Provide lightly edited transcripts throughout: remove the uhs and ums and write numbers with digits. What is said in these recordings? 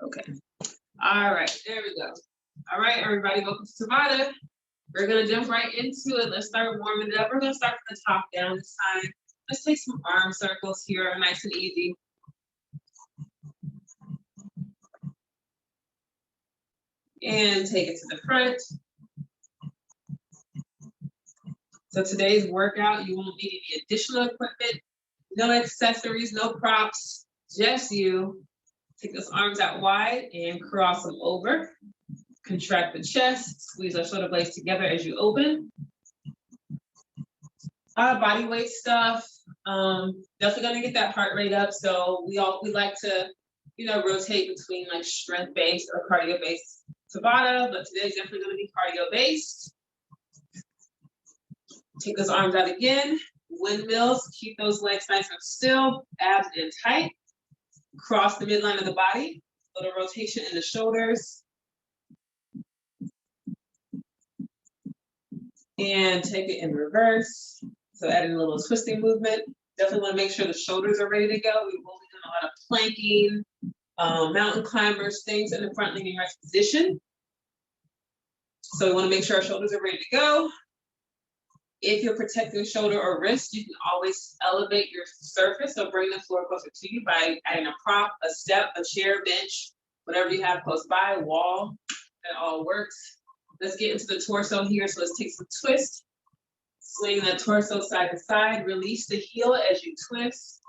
Okay. All right, there we go. All right, everybody, welcome to Tabata. We're gonna jump right into it. Let's start warming it up. We're gonna start from the top down this time. Let's take some arm circles here, nice and easy. And take it to the front. So today's workout, you won't need any additional equipment, no accessories, no props, just you. Take those arms out wide and cross them over. Contract the chest, squeeze our shoulder blades together as you open. Body weight stuff, definitely gonna get that heart rate up. So we like to, rotate between like strength-based or cardio-based Tabata, but today's definitely gonna be cardio-based. Take those arms out again, windmills, keep those legs nice and still, abs in tight. Cross the midline of the body, little rotation in the shoulders. And take it in reverse. So adding a little twisting movement. Definitely want to make sure the shoulders are ready to go. We've only done a lot of planking, mountain climbers, things in the front leaning right position. So we want to make sure our shoulders are ready to go. If you're protecting shoulder or wrist, you can always elevate your surface. So bring the floor closer to you by adding a prop, a step, a chair, bench, whatever you have close by, wall, that all works. Let's get into the torso here. So let's take some twist. Swing that torso side to side. Release the heel as you twist.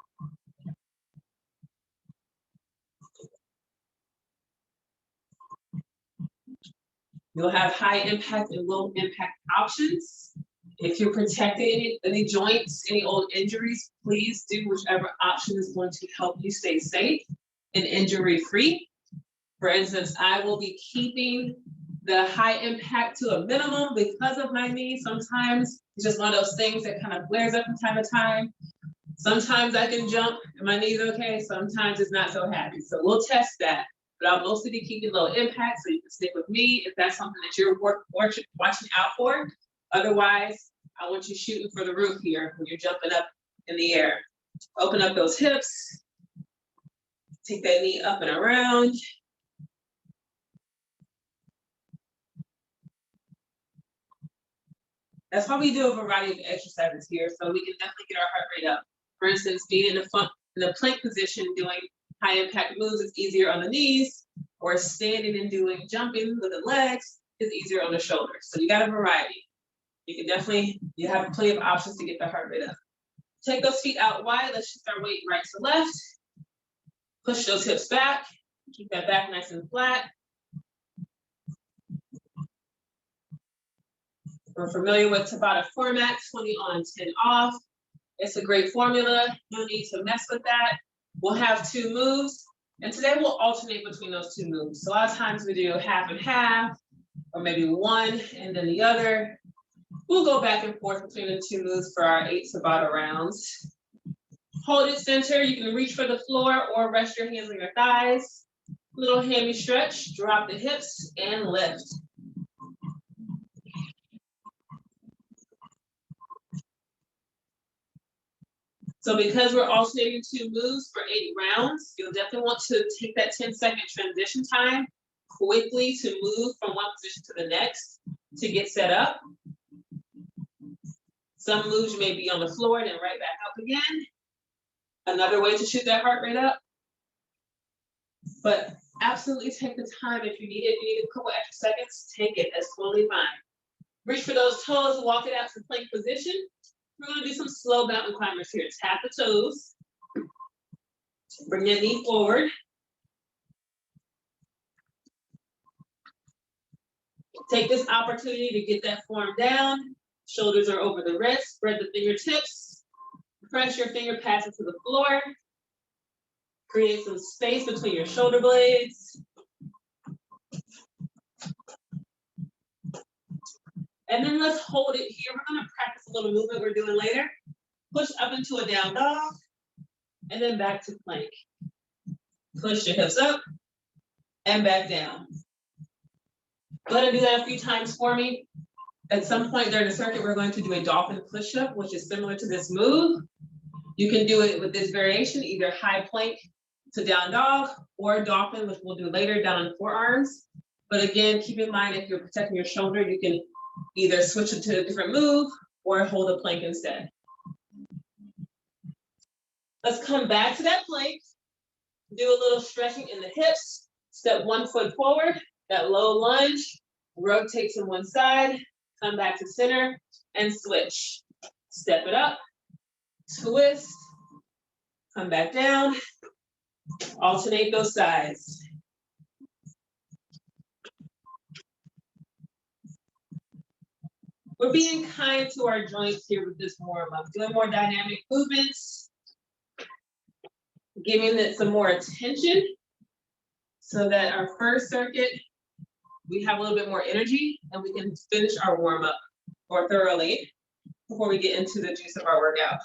You'll have high impact and low impact options. If you're protecting any joints, any old injuries, please do whichever option is going to help you stay safe and injury-free. For instance, I will be keeping the high impact to a minimum because of my knee. Sometimes it's just one of those things that kind of flares up from time to time. Sometimes I can jump and my knee's okay. Sometimes it's not so happy. So we'll test that. But I'll mostly be keeping low impact, so you can stick with me if that's something that you're watching out for. Otherwise, I want you shooting for the roof here when you're jumping up in the air. Open up those hips. Take that knee up and around. That's why we do a variety of exercises here, so we can definitely get our heart rate up. For instance, being in the plank position, doing high impact moves is easier on the knees, or standing and doing jumping with the legs is easier on the shoulders. So you got a variety. You have plenty of options to get the heart rate up. Take those feet out wide. Let's shift our weight right to left. Push those hips back. Keep that back nice and flat. We're familiar with Tabata format, 20 on, 10 off. It's a great formula. No need to mess with that. We'll have 2 moves. And today we'll alternate between those 2 moves. So a lot of times we do half and half, or maybe one and then the other. We'll go back and forth between the 2 moves for our 8 Tabata rounds. Hold it center. You can reach for the floor or rest your hands on your thighs. Little hammy stretch, drop the hips and lift. So because we're alternating 2 moves for 8 rounds, you'll definitely want to take that 10-second transition time quickly to move from one position to the next to get set up. Some moves you may be on the floor, then right back up again. Another way to shoot that heart rate up. But absolutely take the time if you need it. If you need a couple extra seconds, take it. That's totally fine. Reach for those toes, walk it out to plank position. We're gonna do some slow mountain climbers here. Tap the toes. Bring your knee forward. Take this opportunity to get that form down. Shoulders are over the wrist. Spread the fingertips. Press your finger pads into the floor. Create some space between your shoulder blades. And then let's hold it here. We're gonna practice a little movement we're doing later. Push up into a down dog, and then back to plank. Push your hips up, and back down. Go ahead and do that a few times for me. At some point during the circuit, we're going to do a Dolphin Push-Up, which is similar to this move. You can do it with this variation, either high plank to down dog or dolphin, which we'll do later, down on forearms. But again, keep in mind, if you're protecting your shoulder, you can either switch it to a different move or hold a plank instead. Let's come back to that plank. Do a little stretching in the hips. Step 1 foot forward, that low lunge, rotate to one side, come back to center, and switch. Step it up, twist, come back down, alternate those sides. We're being kind to our joints here with this warm-up, doing more dynamic movements, giving it some more attention so that our first circuit, we have a little bit more energy and we can finish our warm-up more thoroughly before we get into the juice of our workout.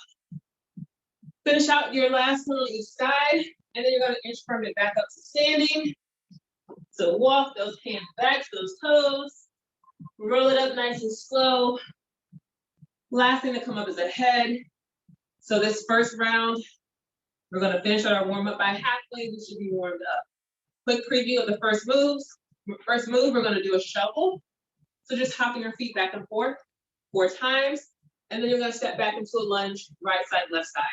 Finish out your last one on each side, and then you're gonna inch from it back up to standing. So walk those hands back to those toes. Roll it up nice and slow. Last thing to come up is the head. So this first round, we're gonna finish our warm-up by halfway. We should be warmed up. Quick preview of the first moves. First move, we're gonna do a shuffle. So just hopping your feet back and forth 4 times. And then you're gonna step back into a lunge, right side, left side.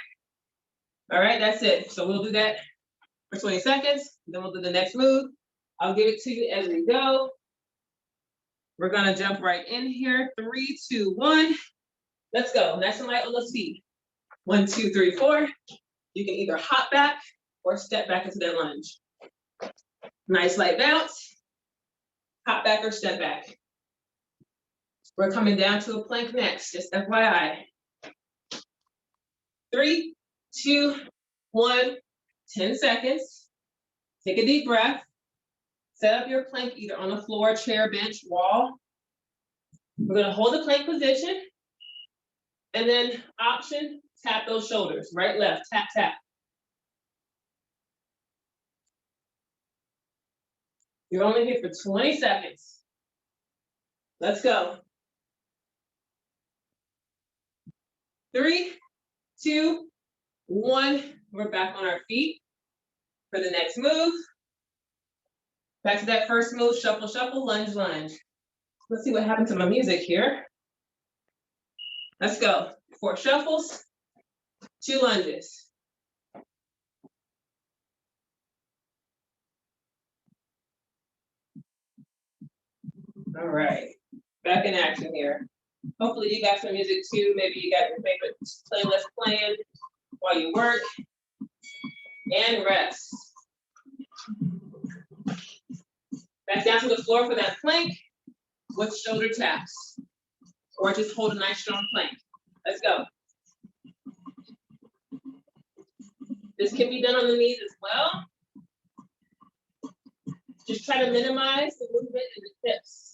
All right, that's it. So we'll do that for 20 seconds. Then we'll do the next move. I'll give it to you as we go. We're gonna jump right in here. 3, 2, 1. Let's go. Nice and light on those feet. 1, 2, 3, 4. You can either hop back or step back into that lunge. Nice light bounce. Hop back or step back. We're coming down to a plank next, just FYI. 3, 2, 1, 10 seconds. Take a deep breath. Set up your plank either on the floor, chair, bench, wall. We're gonna hold the plank position. And then option, tap those shoulders, right, left, tap, tap. You're only here for 20 seconds. Let's go. 3, 2, 1. We're back on our feet for the next move. Back to that first move, shuffle, shuffle, lunge, lunge. Let's see what happened to my music here. Let's go. 4 shuffles, 2 lunges. All right, back in action here. Hopefully you got some music too. Maybe you got your favorite playlist playing while you work and rest. Back down to the floor for that plank with shoulder taps, or just hold a nice strong plank. Let's go. This can be done on the knees as well. Just try to minimize the movement in the hips.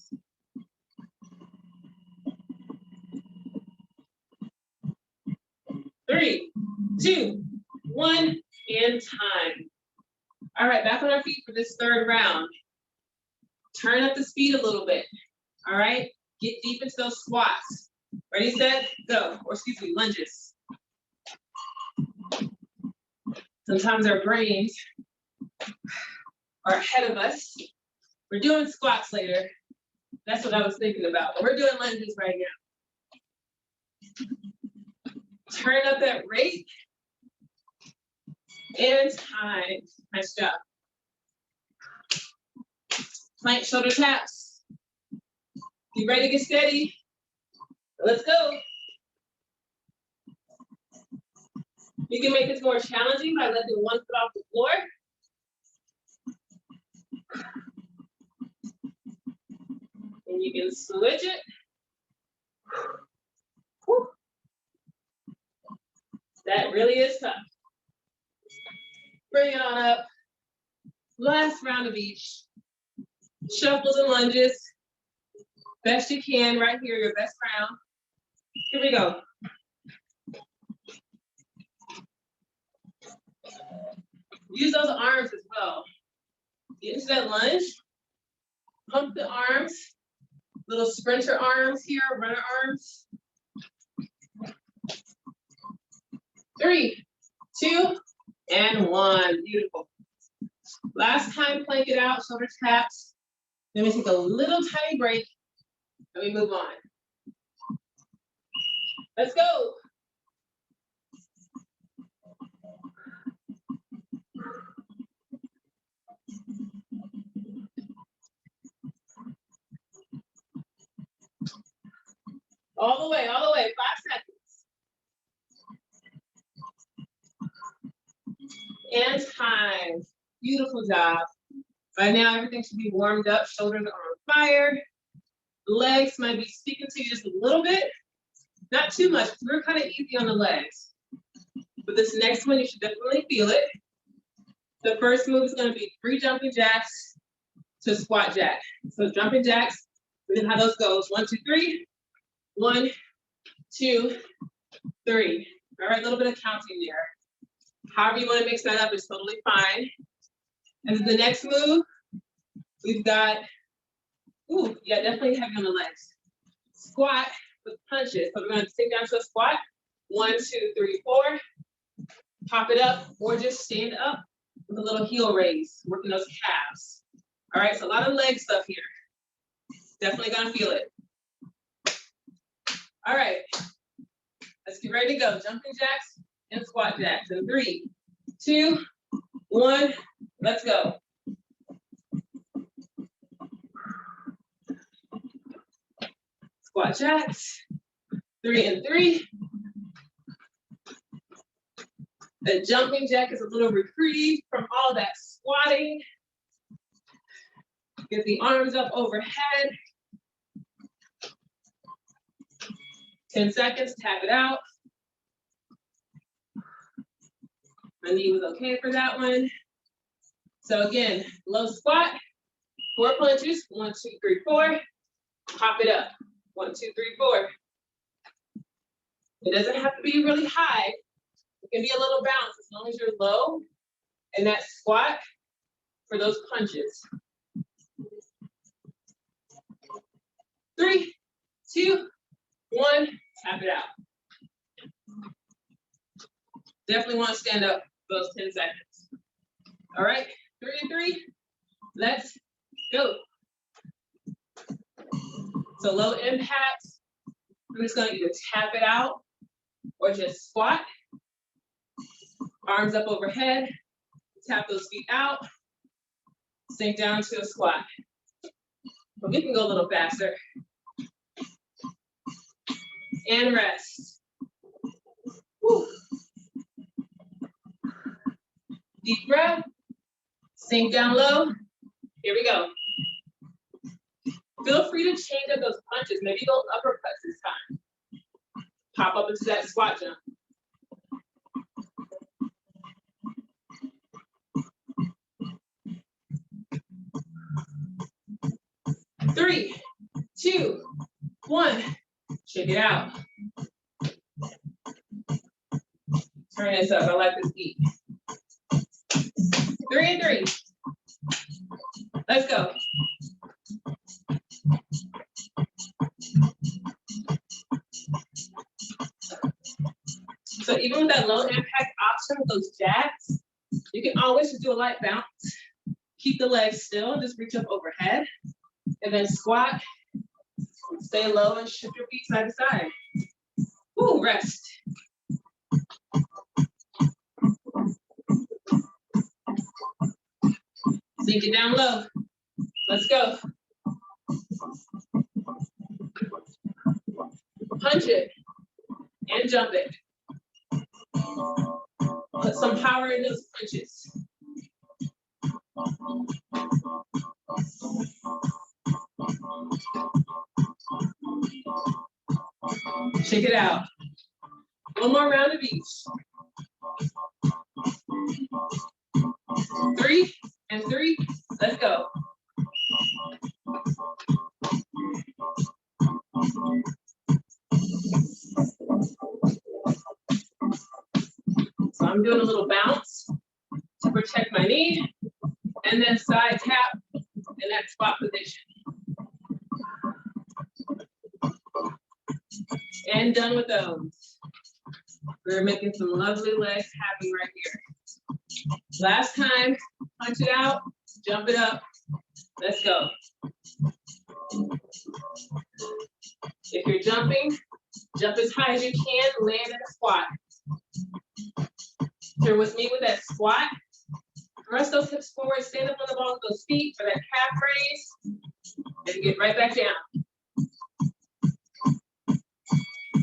3, 2, 1, and time. All right, back on our feet for this third round. Turn up the speed a little bit. All right, get deep into those squats. Ready, set, go. Or excuse me, lunges. Sometimes our brains are ahead of us. We're doing squats later. That's what I was thinking about, but we're doing lunges right now. Turn up that rate. And time. Nice job. Plank shoulder taps. Get ready to get steady. Let's go. You can make this more challenging by letting one foot off the floor. And you can switch it. Whew. That really is tough. Bring it on up. Last round of each. Shuffles and lunges. Best you can right here, your best round. Here we go. Use those arms as well. Get into that lunge. Pump the arms. Little sprinter arms here, runner arms. 3, 2, And one, beautiful. Last time, plank it out, shoulder taps. Then we take a little tiny break and we move on. Let's go. All the way, 5 seconds. And time. Beautiful job. By now, everything should be warmed up. Shoulders are on fire. Legs might be speaking to you just a little bit. Not too much, because we're kind of easy on the legs. But this next one, you should definitely feel it. The first move is going to be 3 jumping jacks to squat jack. So jumping jacks, we know how those goes. 1, 2, 3. 1, 2, 3. All right, a little bit of counting there. However you want to mix that up is totally fine. And the next move, we've got, definitely heavy on the legs. Squat with punches. So we're going to sink down to a squat. 1, 2, 3, 4. Pop it up, or just stand up with a little heel raise, working those calves. All right, so a lot of leg stuff here. Definitely gonna feel it. All right, let's get ready to go. Jumping jacks and squat jacks. In 3, 2, 1, let's go. Squat jacks. 3 and 3. The jumping jack is a little reprieve from all that squatting. Get the arms up overhead. 10 seconds, tap it out. My knee was okay for that one. So again, low squat, 4 punches, 1, 2, 3, 4. Pop it up, 1, 2, 3, 4. It doesn't have to be really high. It can be a little bounce as long as you're low in that squat for those punches. 3, 2, 1, tap it out. Definitely want to stand up for those 10 seconds. All right, 3 and 3, let's go. So low impact, I'm just gonna either tap it out or just squat. Arms up overhead, tap those feet out, sink down to a squat. But we can go a little faster. And rest. Woo. Deep breath, sink down low. Here we go. Feel free to change up those punches. Maybe go uppercuts this time. Pop up into that squat jump. 3, 2, 1. Check it out. Turn this up. I like this beat. 3 and 3. Let's go. So even with that low impact option with those jacks, you can always just do a light bounce. Keep the legs still, just reach up overhead, and then squat. Stay low and shift your feet side to side. Ooh, rest. Sink it down low. Let's go. Punch it and jump it. Put some power in those punches. Check it out. One more round of each. 3 and 3. Let's go. So I'm doing a little bounce to protect my knee, and then side tap in that squat position. And done with those. We're making some lovely legs happy right here. Last time, punch it out, jump it up. Let's go. If you're jumping, jump as high as you can, land in a squat. If you're with me with that squat, thrust those hips forward, stand up on the balls of those feet for that calf raise, and get right back down.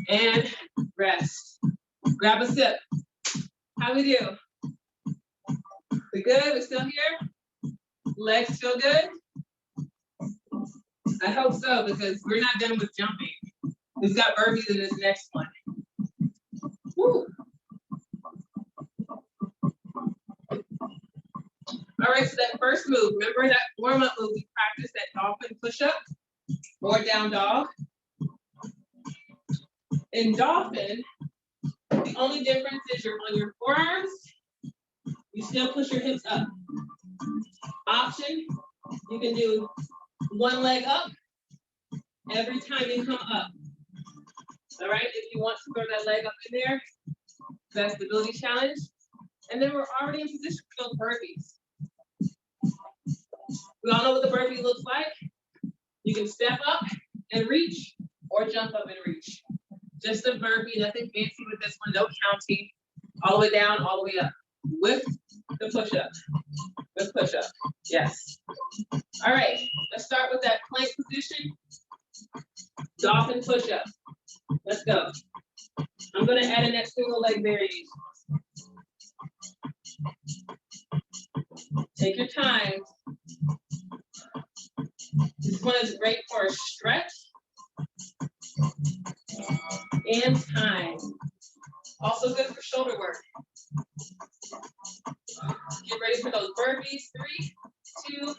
And rest. Grab a sip. How we do? We good? We still here? Legs feel good? I hope so, because we're not done with jumping. We've got burpees in this next one. Woo. All right, so that first move, remember that warm-up move we practiced, that dolphin push-up or down dog? In dolphin, the only difference is you're on your forearms, you still push your hips up. Option, you can do one leg up every time you come up. All right, if you want to throw that leg up in there, that's the stability challenge. And then we're already in position for those burpees. We all know what the burpee looks like. You can step up and reach, or jump up and reach. Just a burpee, nothing fancy with this one, no counting. All the way down, all the way up. With the push-up. With push-up, yes. All right, let's start with that plank position. Dolphin push-up. Let's go. I'm gonna add in that single leg variation. Take your time. This one is great for a stretch and time. Also good for shoulder work. Get ready for those burpees. 3, 2,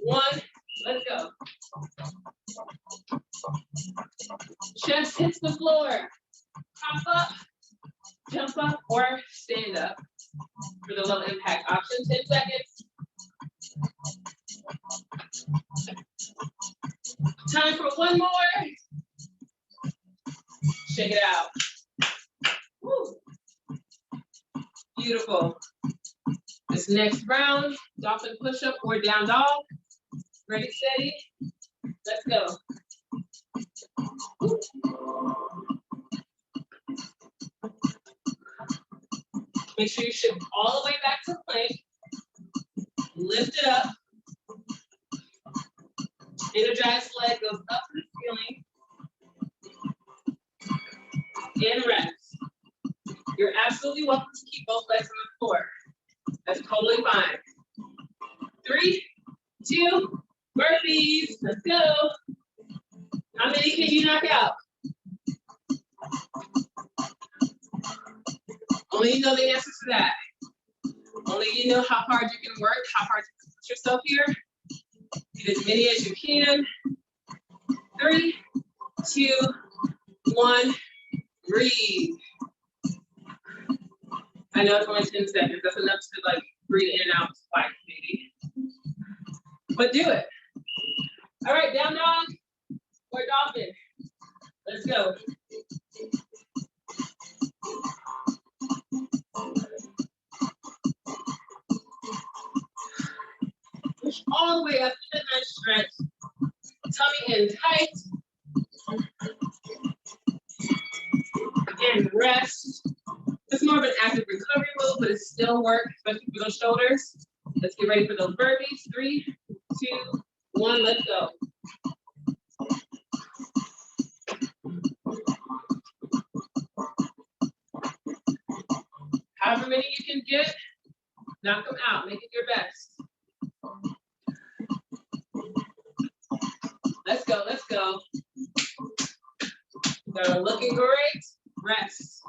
1, let's go. Chest hits the floor. Hop up, jump up, or stand up for the low impact option. 10 seconds. Time for one more. Shake it out. Woo. Beautiful. This next round, dolphin push-up or down dog. Ready, steady. Let's go. Woo. Make sure you shift all the way back to plank. Lift it up. Energized leg goes up to the ceiling. And rest. You're absolutely welcome to keep both legs on the floor. That's totally fine. 3, 2, burpees. Let's go. How many can you knock out? Only you know the answers to that. Only you know how hard you can work, how hard you can push yourself here. Get as many as you can. 3, 2, 1, breathe. I know it's only 10 seconds. That's enough to like breathe in and out twice, maybe. But do it. All right, down dog or dolphin. Let's go. Push all the way up to that nice stretch. Tummy in tight. And rest. It's more of an active recovery move, but it still works, especially for those shoulders. Let's get ready for those burpees. 3, 2, 1, let's go. However many you can get, knock them out, make it your best. Let's go, let's go. So looking great, rest.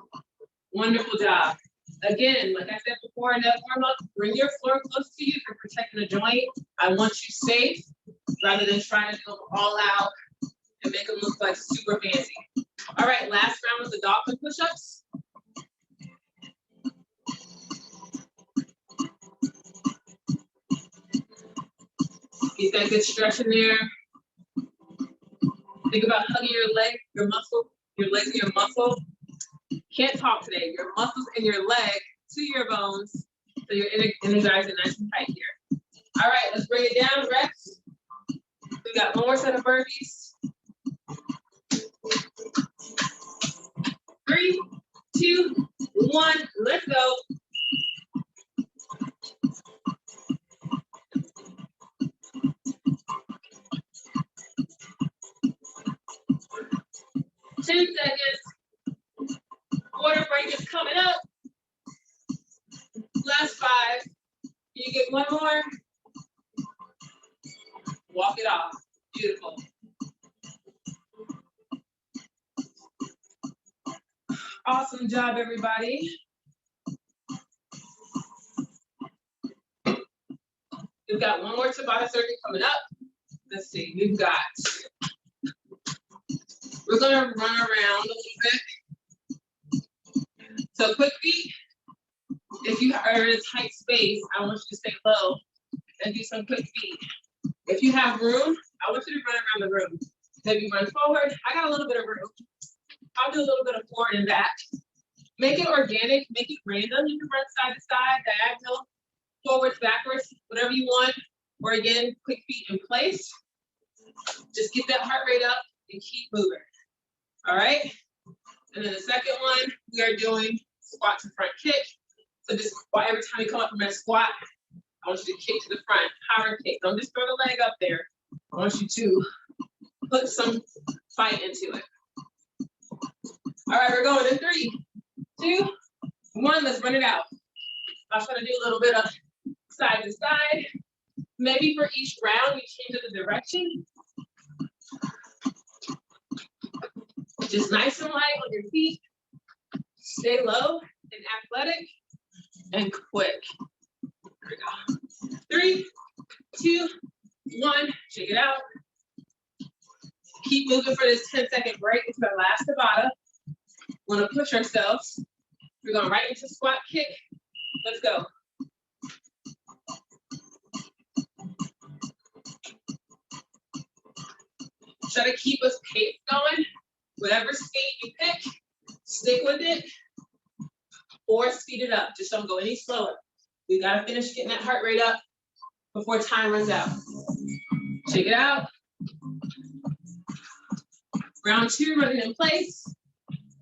Wonderful job. Again, like I said before, in that warm-up, bring your floor close to you for protecting the joint. I want you safe rather than trying to go all out and make them look like super fancy. All right, last round was the dolphin push-ups. Get that good stretch in there. Think about hugging your leg, your muscle, your legs and your muscle. Can't talk today. Your muscles and your leg to your bones. So you're energizing nice and tight here. All right, let's bring it down, reps. We got one more set of burpees. 3, 2, 1, let's go. Ten seconds. Water break is coming up. Last 5. Can you get one more? Walk it off. Beautiful. Awesome job, everybody. We've got one more Tabata circuit coming up. Let's see, we're gonna run around a little bit. So quick feet. If you are in a tight space, I want you to stay low and do some quick feet. If you have room, I want you to run around the room. Maybe run forward. I got a little bit of room. I'll do a little bit of forward and back. Make it organic, make it random. You can run side to side, diagonal, forwards, backwards, whatever you want. Or again, quick feet in place. Just get that heart rate up and keep moving. All right? And then the second one, we are doing squat to front kick. So just every time you come up from that squat, I want you to kick to the front, power kick. Don't just throw the leg up there. I want you to put some fight into it. All right, we're going in 3, 2, 1. Let's run it out. I'm trying to do a little bit of side to side. Maybe for each round, you change the direction. Just nice and light on your feet. Stay low and athletic and quick. Here we go. 3, 2, 1. Shake it out. Keep moving for this 10-second break. It's our last Tabata. Want to push ourselves. We're going right into squat kick. Let's go. Try to keep us pace going. Whatever skate you pick, stick with it or speed it up. Just don't go any slower. We got to finish getting that heart rate up before time runs out. Check it out. Round 2, running in place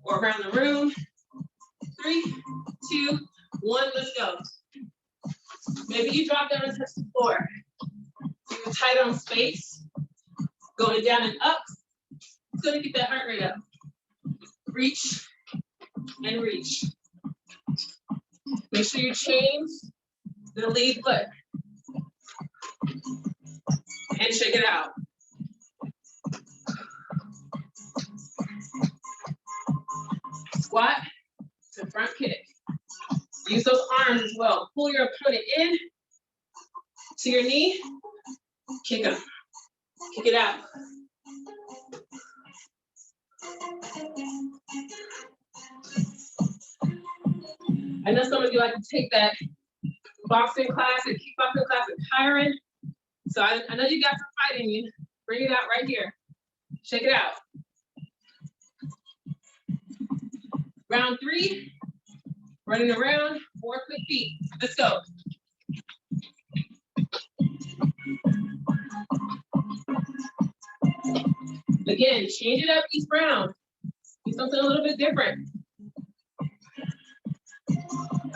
or around the room. 3, 2, 1, let's go. Maybe you drop down and touch the floor. You're tight on space. Going down and up. It's going to get that heart rate up. Reach and reach. Make sure you change the lead foot. And shake it out. Squat to front kick. Use those arms as well. Pull your opponent in to your knee. Kick them. Kick it out. I know some of you like to take that boxing class and kickboxing class at Kyron. So I know you got some fight in you. Bring it out right here. Shake it out. Round 3, running around, 4 quick feet. Let's go. Again, change it up each round. Do something a little bit different.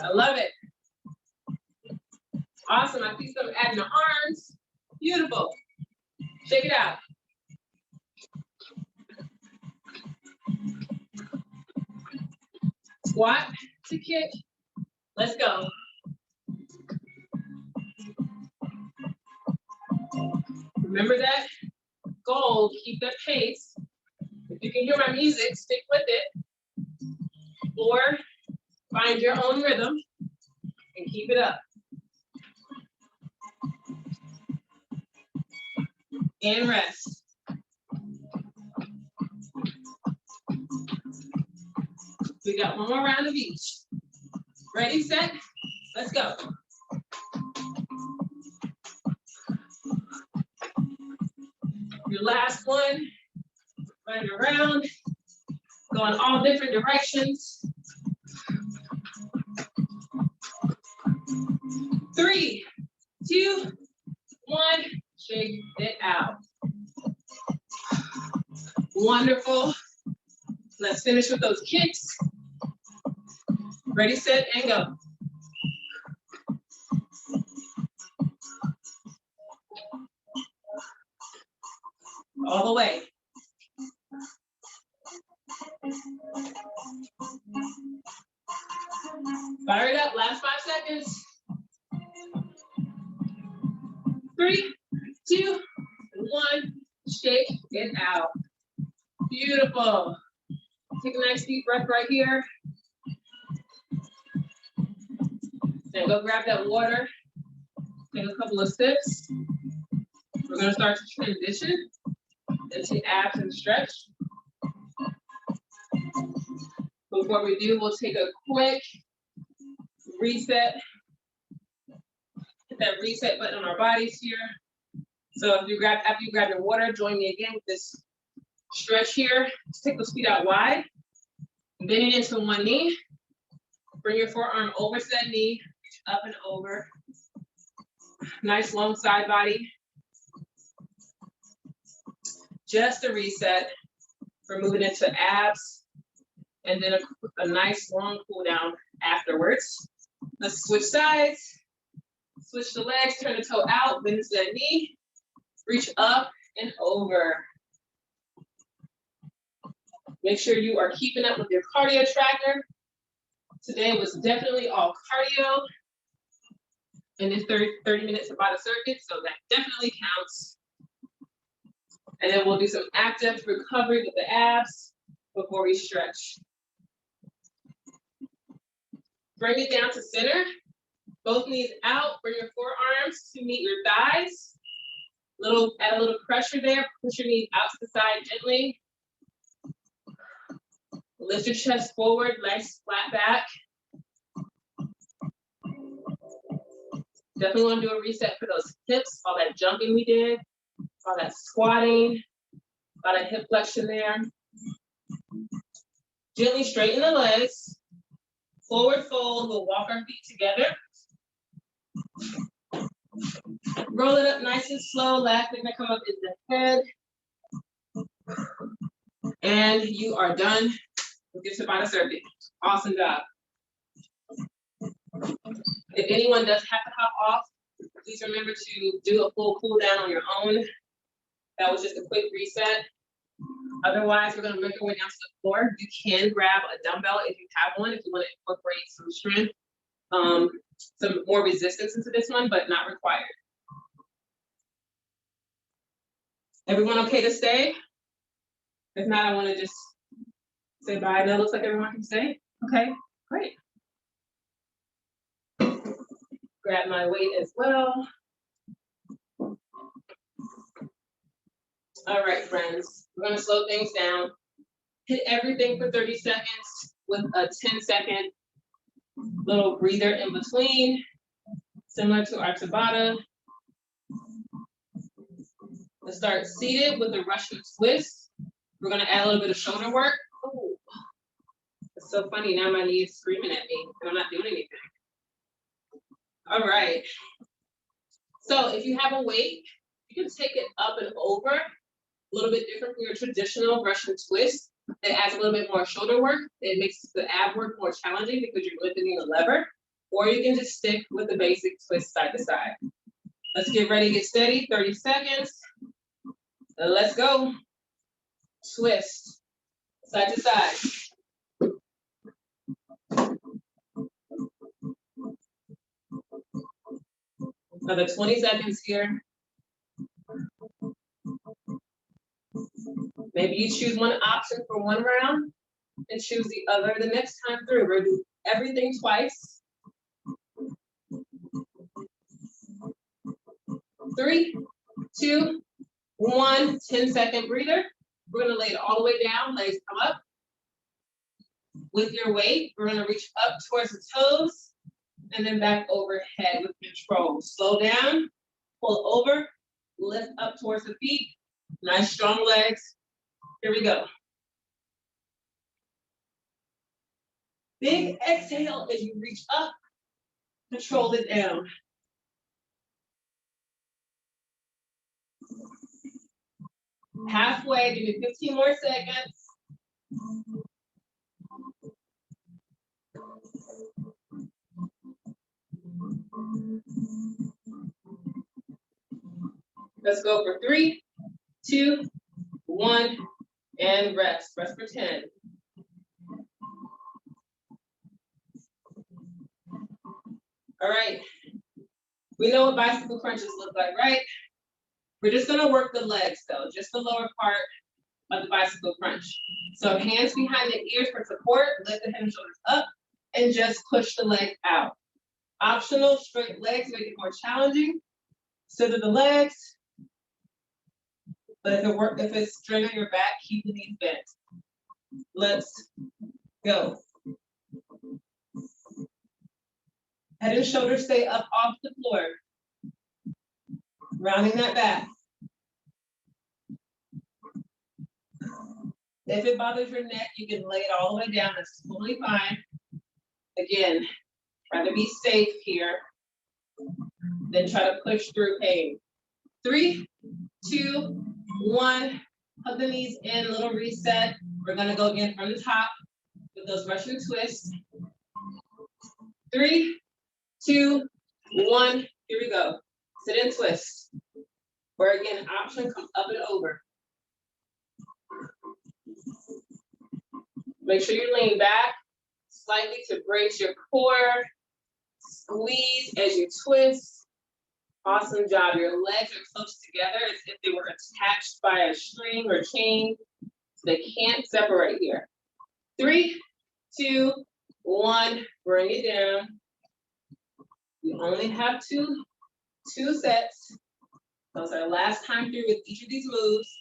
I love it. Awesome. I see some adding the arms. Beautiful. Shake it out. Squat to kick. Let's go. Remember that goal, keep that pace. If you can hear my music, stick with it. Or find your own rhythm and keep it up. And rest. We got one more round of each. Ready, set, let's go. Your last one, running around, going all different directions. 3, 2, 1, shake it out. Wonderful. Let's finish with those kicks. Ready, set, and go. All the way. Fire it up, last 5 seconds. 3, 2, 1, shake it out. Beautiful. Take a nice deep breath right here. And go grab that water. Take a couple of sips. We're gonna start to transition into abs and stretch. Before we do, we'll take a quick reset. Hit that reset button on our bodies here. So after you grab your water, join me again with this stretch here. Just take those feet out wide. Bend it into one knee. Bring your forearm over to that knee. Reach up and over. Nice long side body. Just a reset. We're moving into abs. And then a nice long cool down afterwards. Let's switch sides. Switch the legs, turn the toe out, bend to that knee. Reach up and over. Make sure you are keeping up with your cardio tracker. Today was definitely all cardio. And it's 30 minutes about a circuit, so that definitely counts. And then we'll do some active recovery with the abs before we stretch. Bring it down to center. Both knees out, bring your forearms to meet your thighs. Add a little pressure there, push your knees out to the side gently. Lift your chest forward, nice flat back. Definitely want to do a reset for those hips, all that jumping we did, all that squatting, all that hip flexion there. Gently straighten the legs. Forward fold, we'll walk our feet together. Roll it up nice and slow. Last thing that come up is the head. And you are done with your Tabata circuit. Awesome job. If anyone does have to hop off, please remember to do a full cool down on your own. That was just a quick reset. Otherwise, we're gonna make our way down to the floor. You can grab a dumbbell if you have one, if you want to incorporate some strength, some more resistance into this one, but not required. Everyone okay to stay? If not, I want to just say bye. Now it looks like everyone can stay. Okay, great. Grab my weight as well. All right, friends, we're gonna slow things down. Hit everything for 30 seconds with a 10-second little breather in between, similar to our Tabata. Let's start seated with a Russian twist. We're gonna add a little bit of shoulder work. Ooh, it's so funny, now my knee is screaming at me, and I'm not doing anything. All right, so if you have a weight, you can take it up and over, a little bit different from your traditional Russian twist. It adds a little bit more shoulder work. It makes the ab work more challenging because you're lifting the lever, or you can just stick with the basic twist side to side. Let's get ready, get steady, 30 seconds. Let's go. Twist, side to side. Another 20 seconds here. Maybe you choose one option for one round and choose the other the next time through. We're gonna do everything twice. 3, 2, 1, 10-second breather. We're gonna lay it all the way down, legs come up. With your weight, we're gonna reach up towards the toes and then back overhead with control. Slow down, pull over, lift up towards the feet. Nice strong legs. Here we go. Big exhale as you reach up, control it down. Halfway, give me 15 more seconds. Let's go for 3, 2, 1, and rest. Rest for 10. All right. We know what bicycle crunches look like, right? We're just gonna work the legs though, just the lower part of the bicycle crunch. So hands behind the ears for support, lift the head and shoulders up, and just push the leg out. Optional, straight legs make it more challenging. Sit to the legs. But if it's straight on your back, keep the knees bent. Let's go. Head and shoulders stay up off the floor. Rounding that back. If it bothers your neck, you can lay it all the way down. That's totally fine. Again, try to be safe here. Then try to push through pain. 3, 2, 1. Hug the knees in, little reset. We're gonna go again from the top with those Russian twists. 3, 2, 1. Here we go. Sit and twist. Where again, option comes up and over. Make sure you lean back slightly to brace your core. Squeeze as you twist. Awesome job. Your legs are close together as if they were attached by a string or chain. So they can't separate here. 3, 2, 1. Bring it down. You only have two sets. So it's our last time through with each of these moves.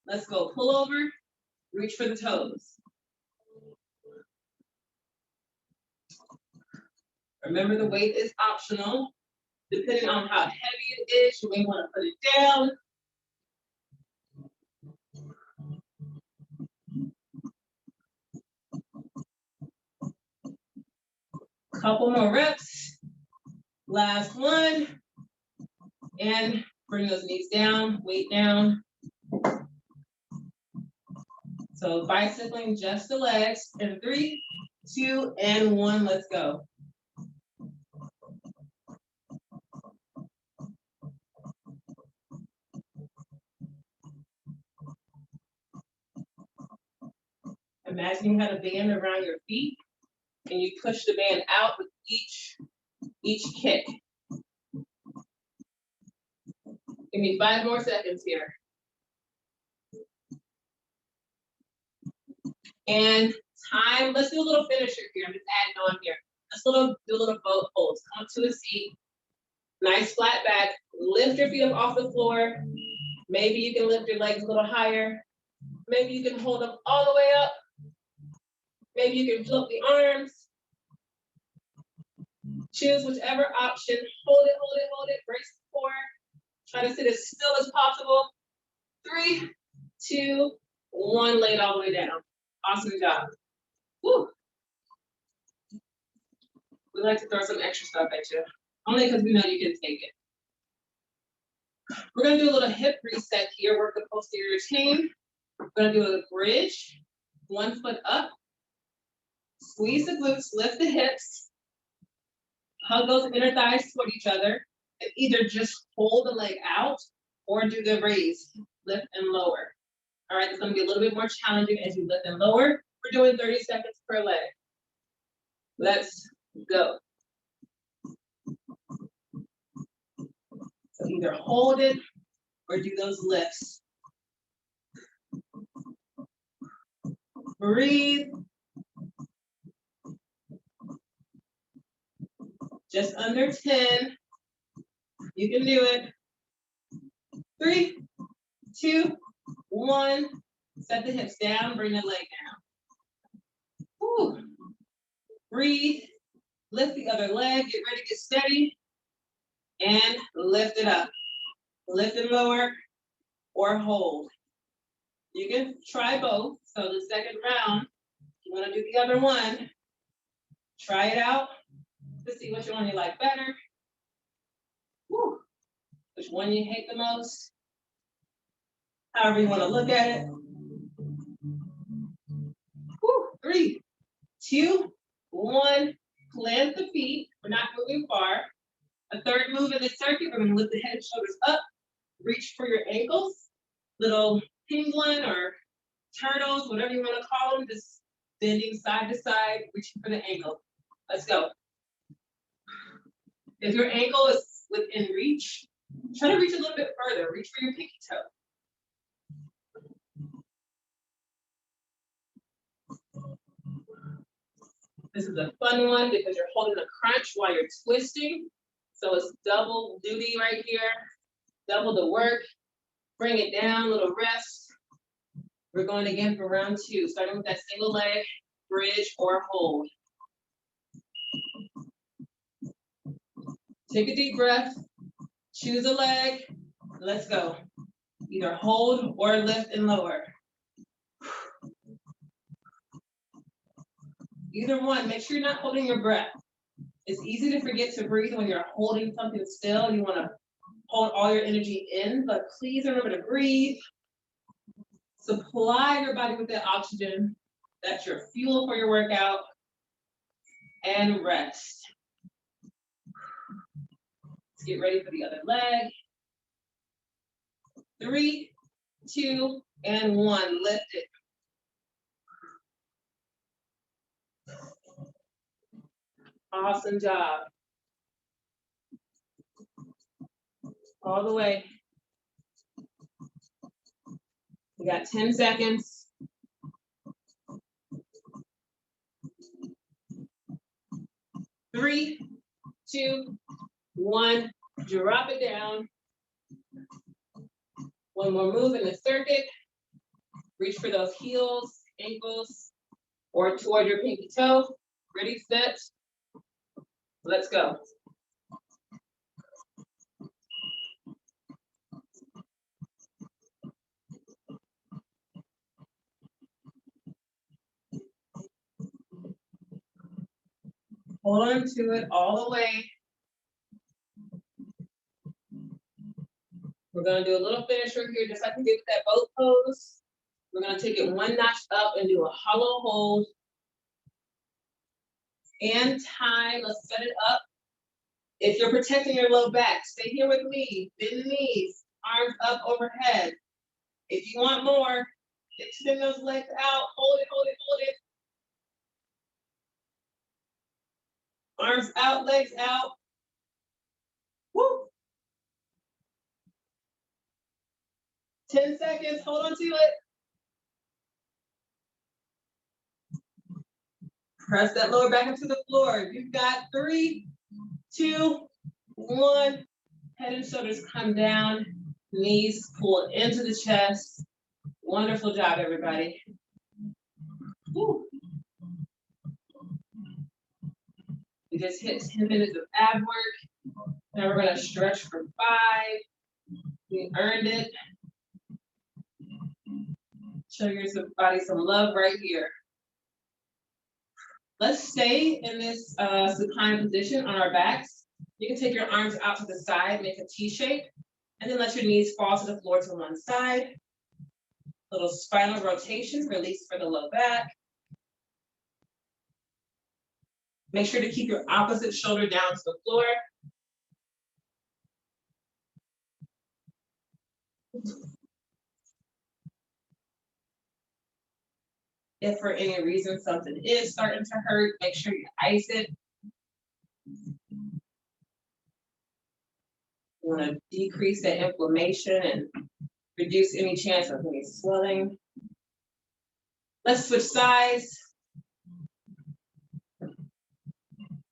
Let's go. Pull over. Reach for the toes. Remember, the weight is optional. Depending on how heavy it is, you may want to put it down. Couple more reps. Last one. And bring those knees down, weight down. So bicycling just the legs. In 3, 2, and 1, let's go. Imagine you had a band around your feet and you push the band out with each kick. Give me 5 more seconds here. And time, let's do a little finisher here. I'm just adding on here. Let's do a little boat holds. Come up to a seat. Nice flat back. Lift your feet up off the floor. Maybe you can lift your legs a little higher. Maybe you can hold them all the way up. Maybe you can flip the arms. Choose whichever option. Hold it, hold it, hold it. Brace the core. Try to sit as still as possible. 3, 2, 1. Lay it all the way down. Awesome job. Woo. We like to throw some extra stuff at you. Only because we know you can take it. We're going to do a little hip reset here. Work the posterior chain. We're going to do a bridge. 1 foot up. Squeeze the glutes, lift the hips. Hug those inner thighs toward each other. And either just hold the leg out or do the raise, lift and lower. All right, it's going to be a little bit more challenging as you lift and lower. We're doing 30 seconds per leg. Let's go. So either hold it or do those lifts. Breathe. Just under 10. You can do it. 3, 2, 1. Set the hips down, bring the leg down. Whew. Breathe. Lift the other leg, get ready, get steady. And lift it up. Lift and lower or hold. You can try both. So the second round, you want to do the other one. Try it out to see which one you like better. Whew. Which one you hate the most. however you want to look at it. Whew. 3, 2, 1. Plant the feet. We're not moving far. A third move in the circuit, we're going to lift the head and shoulders up. Reach for your ankles. Little penguin or turtles, whatever you want to call them, just bending side to side, reaching for the ankle. Let's go. If your ankle is within reach, try to reach a little bit further. Reach for your pinky toe. This is a fun one because you're holding a crunch while you're twisting. So it's double duty right here. Double the work. Bring it down, little rest. We're going again for round 2, starting with that single leg, bridge or hold. Take a deep breath. Choose a leg. Let's go. Either hold or lift and lower. Either one, make sure you're not holding your breath. It's easy to forget to breathe when you're holding something still. You want to hold all your energy in, but please remember to breathe. Supply your body with that oxygen. That's your fuel for your workout. And rest. Let's get ready for the other leg. 3, 2, and 1. Lift it. Awesome job. All the way. We got 10 seconds. 3, 2, 1. Drop it down. One more move in the circuit. Reach for those heels, ankles, or toward your pinky toe. Ready, set. Let's go. Hold on to it all the way. We're going to do a little finisher here, just like we did with that boat pose. We're going to take it one notch up and do a hollow hold. And time, let's set it up. If you're protecting your low back, stay here with me. Bend the knees, arms up overhead. If you want more, extend those legs out. Hold it, hold it, hold it. Arms out, legs out. Woo. 10 seconds, hold on to it. Press that lower back into the floor. You've got 3, 2, 1. Head and shoulders come down. Knees pull into the chest. Wonderful job, everybody. Woo. We just hit 10 minutes of ab work. Now we're gonna stretch for 5. We earned it. Show your body some love right here. Let's stay in this supine position on our backs. You can take your arms out to the side, make a T shape, and then let your knees fall to the floor to one side. Little spinal rotation, release for the low back. Make sure to keep your opposite shoulder down to the floor. If for any reason something is starting to hurt, make sure you ice it. You want to decrease the inflammation and reduce any chance of any swelling. Let's switch sides.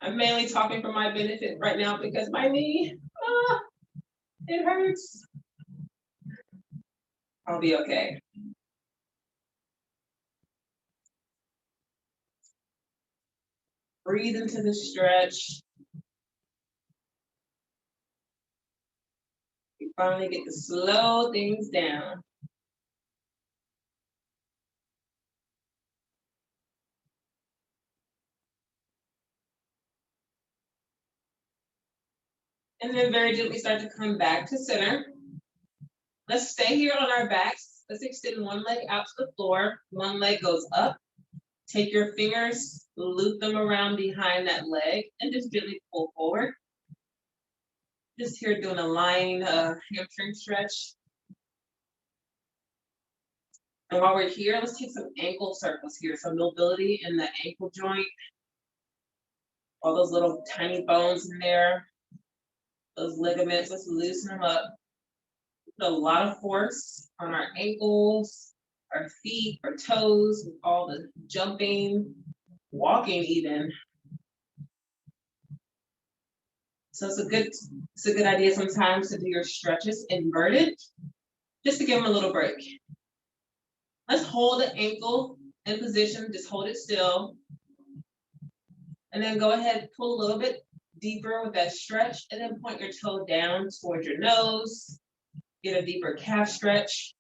I'm mainly talking for my benefit right now because my knee, it hurts. I'll be okay. Breathe into the stretch. You finally get to slow things down. And then very gently start to come back to center. Let's stay here on our backs. Let's extend one leg out to the floor. One leg goes up. Take your fingers, loop them around behind that leg, and just gently pull forward. Just here doing a lying hamstring stretch. And while we're here, let's take some ankle circles here. Some mobility in the ankle joint. All those little tiny bones in there. Those ligaments, let's loosen them up. Put a lot of force on our ankles, our feet, our toes, with all the jumping, walking even. So it's a good idea sometimes to do your stretches inverted, just to give them a little break. Let's hold the ankle in position, just hold it still. And then go ahead, pull a little bit deeper with that stretch, and then point your toe down towards your nose. Get a deeper calf stretch.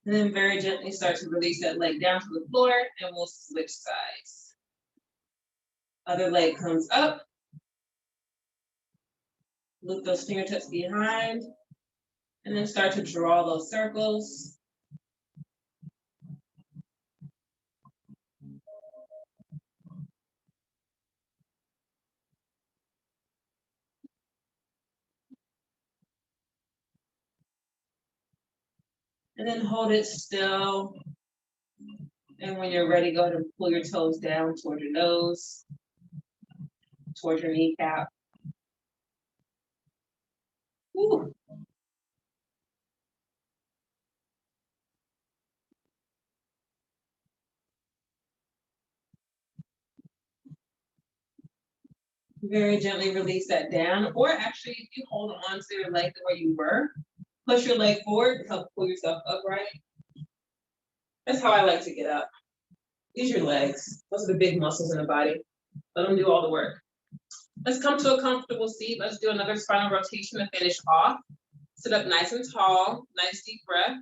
And then very gently start to release that leg down to the floor, and we'll switch sides. Other leg comes up. Loop those fingertips behind, and then start to draw those circles. And then hold it still. And when you're ready, go ahead and pull your toes down toward your nose, toward your kneecap. Woo. Very gently release that down, or actually if you hold on to your leg where you were, push your leg forward to help pull yourself upright. That's how I like to get up. Use your legs. Those are the big muscles in the body. Let them do all the work. Let's come to a comfortable seat. Let's do another spinal rotation to finish off. Sit up nice and tall, nice deep breath.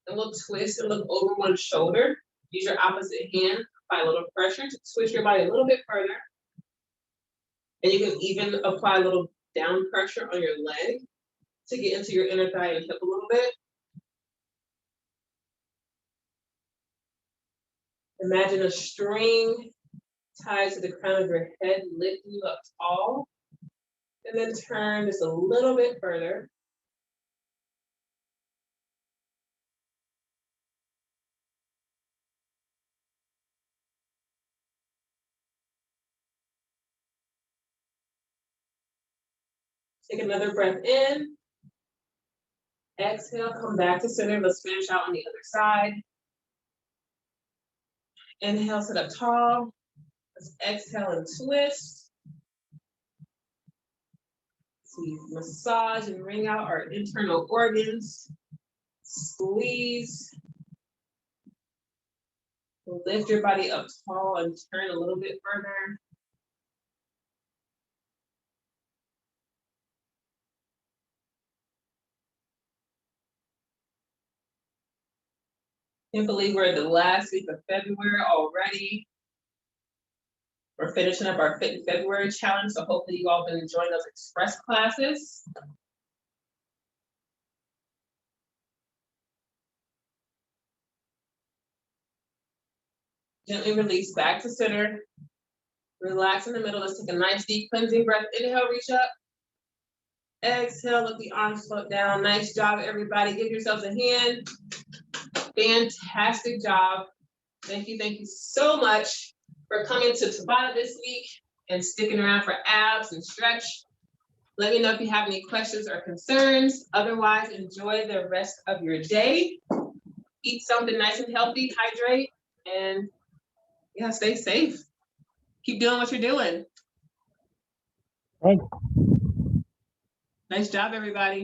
Then we'll twist and look over one shoulder. Use your opposite hand, apply a little pressure to twist your body a little bit further. And you can even apply a little down pressure on your leg to get into your inner thigh and hip a little bit. Imagine a string tied to the crown of your head, lifting you up tall, and then turn just a little bit further. Take another breath in. Exhale, come back to center. Let's finish out on the other side. Inhale, sit up tall. Let's exhale and twist. So we massage and wring out our internal organs. Squeeze. Lift your body up tall and turn a little bit further. Can't believe we're in the last week of February already. We're finishing up our Fit in February challenge, so hopefully you all been enjoying those express classes. Gently release back to center. Relax in the middle. Let's take a nice deep cleansing breath. Inhale, reach up. Exhale, let the arms float down. Nice job, everybody. Give yourselves a hand. Fantastic job. Thank you so much for coming to Tabata this week and sticking around for abs and stretch. Let me know if you have any questions or concerns. Otherwise, enjoy the rest of your day. Eat something nice and healthy, hydrate, and yeah, stay safe. Keep doing what you're doing. Thanks. Nice job, everybody.